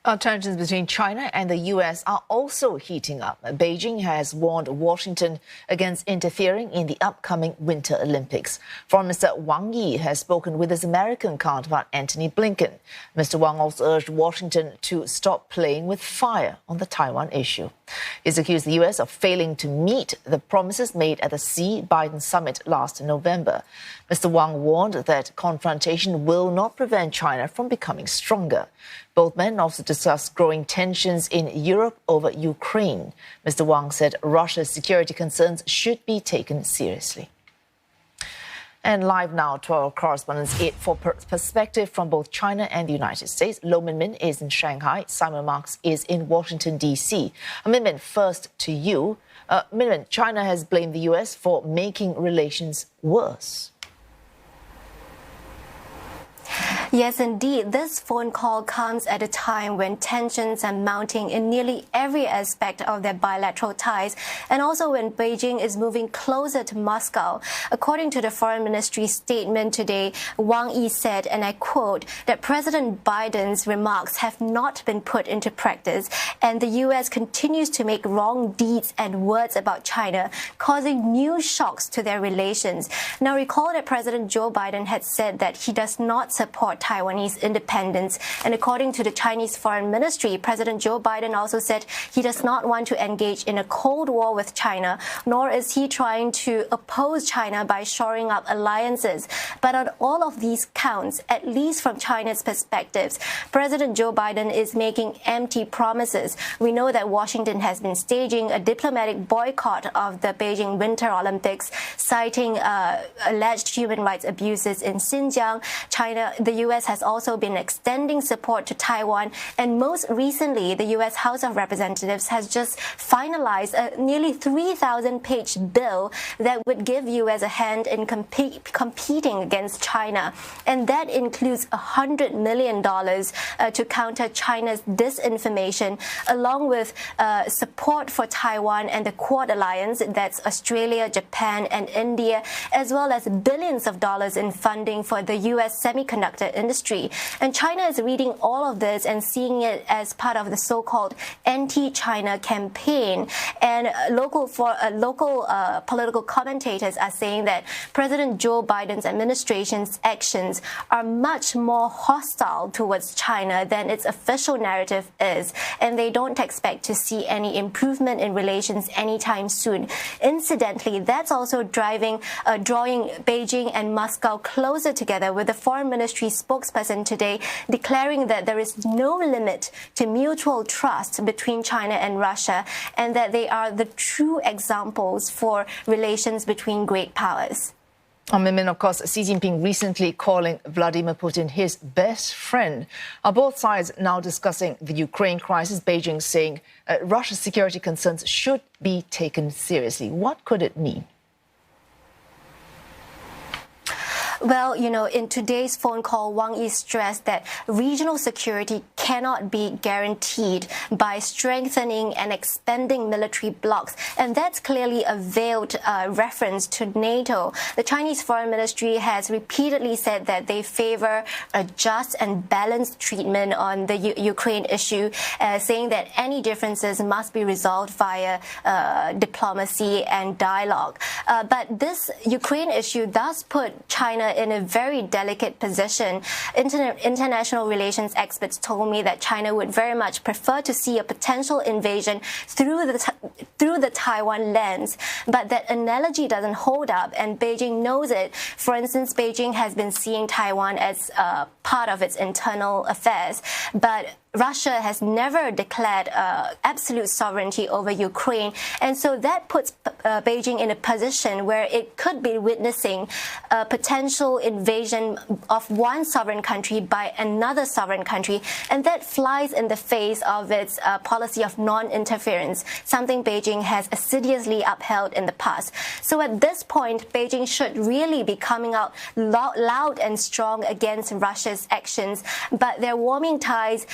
Tensions between China and the U.S. are also heating up. Beijing has warned Washington against interfering in the upcoming Winter Olympics. Foreign Minister Wang Yi has spoken with his American counterpart Antony Blinken. Mr. Wang also urged Washington to stop playing with fire on the Taiwan issue. He's accused the U.S. of failing to meet the promises made at the Xi-Biden summit last November. Mr. Wang warned that confrontation will not prevent China from becoming stronger. Both men also discussed growing tensions in Europe over Ukraine. Mr. Wang said Russia's security concerns should be taken seriously. And live now to our correspondents for perspective from both China and the United States. Lo Minmin is in Shanghai. Simon Marks is in Washington, D.C. Minmin, first to you. Minmin, China has blamed the U.S. for making relations worse. Yes, indeed. This phone call comes at a time when tensions are mounting in nearly every aspect of their bilateral ties, and also when Beijing is moving closer to Moscow. According to the Foreign Ministry statement today, Wang Yi said, and I quote, that President Biden's remarks have not been put into practice, and the U.S. continues to make wrong deeds and words about China, causing new shocks to their relations. Now, recall that President Joe Biden had said that he does not support Taiwanese independence. And according to the Chinese Foreign Ministry, President Joe Biden also said he does not want to engage in a Cold War with China, nor is he trying to oppose China by shoring up alliances. But on all of these counts, at least from China's perspectives, President Joe Biden is making empty promises. We know that Washington has been staging a diplomatic boycott of the Beijing Winter Olympics, citing alleged human rights abuses in Xinjiang. The U.S. has also been extending support to Taiwan, and most recently, the U.S. House of Representatives has just finalized a nearly 3,000-page bill that would give U.S. a hand in competing against China, and that includes $100 million to counter China's disinformation, along with support for Taiwan and the Quad Alliance, that's Australia, Japan, and India, as well as billions of dollars in funding for the U.S. semiconductor industry. And China is reading all of this and seeing it as part of the so-called anti-China campaign. And local political commentators are saying that President Joe Biden's administration's actions are much more hostile towards China than its official narrative is, and they don't expect to see any improvement in relations anytime soon. Incidentally, that's also drawing Beijing and Moscow closer together, with the Foreign Ministry spokesperson today declaring that there is no limit to mutual trust between China and Russia, and that they are the true examples for relations between great powers. Minmin, of course, Xi Jinping recently calling Vladimir Putin his best friend. Are both sides now discussing the Ukraine crisis? Beijing saying Russia's security concerns should be taken seriously. What could it mean? Well, in today's phone call, Wang Yi stressed that regional security cannot be guaranteed by strengthening and expanding military blocs. And that's clearly a veiled reference to NATO. The Chinese Foreign Ministry has repeatedly said that they favor a just and balanced treatment on the Ukraine issue, saying that any differences must be resolved via diplomacy and dialogue. But this Ukraine issue does put China in a very delicate position. International relations experts told me that China would very much prefer to see a potential invasion through the Taiwan lens, but that analogy doesn't hold up, and Beijing knows it. For instance, Beijing has been seeing Taiwan as part of its internal affairs, but Russia has never declared absolute sovereignty over Ukraine, and so that puts Beijing in a position where it could be witnessing a potential invasion of one sovereign country by another sovereign country, and that flies in the face of its policy of non-interference, something Beijing has assiduously upheld in the past. So at this point, Beijing should really be coming out loud and strong against Russia's actions, but their warming ties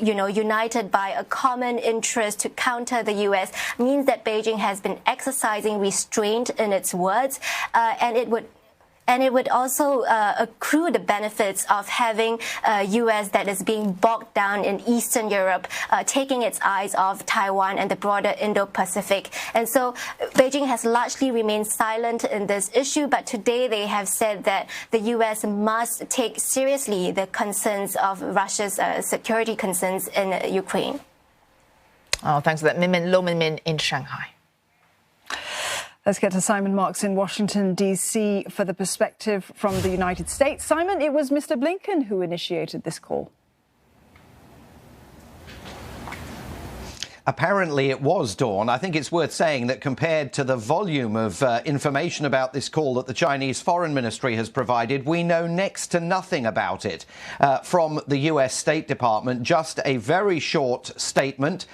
united by a common interest to counter the U.S. means that Beijing has been exercising restraint in its words, and it would And it would also accrue the benefits of having a U.S. that is being bogged down in Eastern Europe, taking its eyes off Taiwan and the broader Indo-Pacific. And so Beijing has largely remained silent in this issue, but today they have said that the U.S. must take seriously the concerns of Russia's security concerns in Ukraine. Oh, thanks for that. Lo Min in Shanghai. Let's get to Simon Marks in Washington, D.C. for the perspective from the United States. Simon, it was Mr. Blinken who initiated this call. Apparently it was, Dawn. I think it's worth saying that compared to the volume of information about this call that the Chinese Foreign Ministry has provided, we know next to nothing about it from the US State Department. Just a very short statement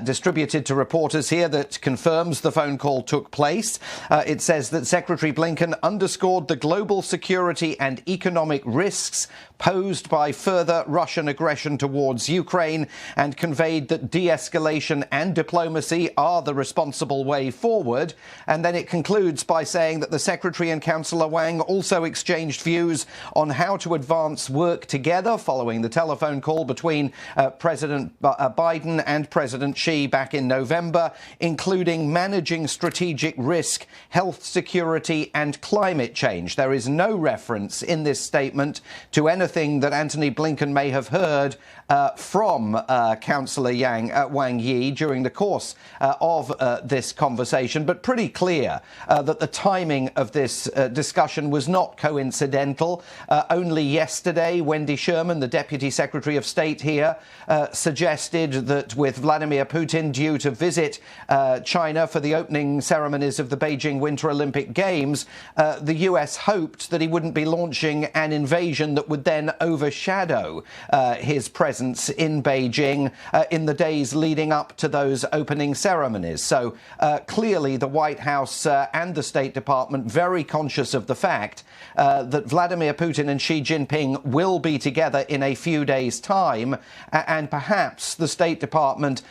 distributed to reporters here that confirms the phone call took place. It says that Secretary Blinken underscored the global security and economic risks posed by further Russian aggression towards Ukraine and conveyed that de-escalation and diplomacy are the responsible way forward. And then it concludes by saying that the Secretary and Councillor Wang also exchanged views on how to advance work together following the telephone call between President Biden and President Xi back in November, including managing strategic risk, health security and climate change. There is no reference in this statement to anything that Antony Blinken may have heard from Councillor Wang Yi during the course of this conversation, but pretty clear that the timing of this discussion was not coincidental. Only yesterday, Wendy Sherman, the Deputy Secretary of State here, suggested that with Vladimir Putin due to visit China for the opening ceremonies of the Beijing Winter Olympic Games, the US hoped that he wouldn't be launching an invasion that would then overshadow his presence in Beijing in the days leading up to those opening ceremonies. So clearly the White House and the State Department very conscious of the fact that Vladimir Putin and Xi Jinping will be together in a few days' time, and perhaps the State Department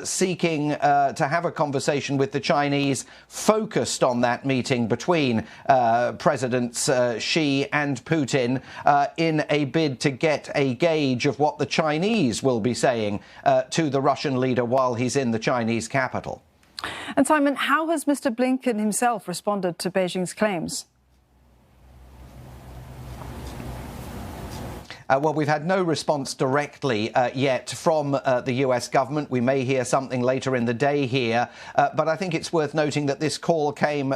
seeking to have a conversation with the Chinese focused on that meeting between Presidents Xi and Putin in a bid to get a gauge of what the Chinese will be saying to the Russian leader while he's in the Chinese capital. And Simon, how has Mr. Blinken himself responded to Beijing's claims? Well, we've had no response directly yet from the US government. We may hear something later in the day here, but I think it's worth noting that this call came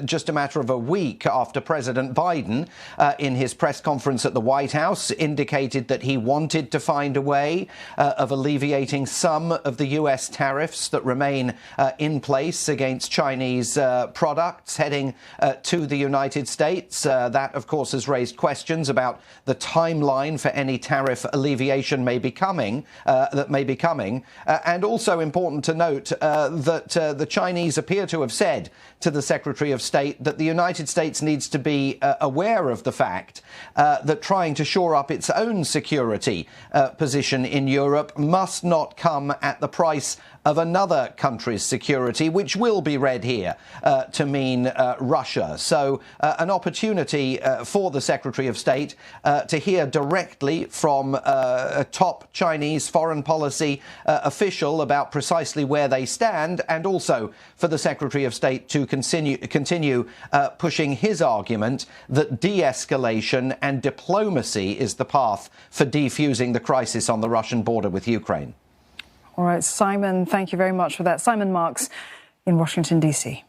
just a matter of a week after President Biden, in his press conference at the White House, indicated that he wanted to find a way of alleviating some of the US tariffs that remain in place against Chinese products heading to the United States. That, of course, has raised questions about the timeline for any tariff alleviation that may be coming. And also important to note that the Chinese appear to have said to the Secretary of State that the United States needs to be aware of the fact that trying to shore up its own security position in Europe must not come at the price of another country's security, which will be read here to mean Russia. So an opportunity for the Secretary of State to hear directly from a top Chinese foreign policy official about precisely where they stand, and also for the Secretary of State to continue pushing his argument that de-escalation and diplomacy is the path for defusing the crisis on the Russian border with Ukraine. All right, Simon, thank you very much for that. Simon Marks in Washington, D.C.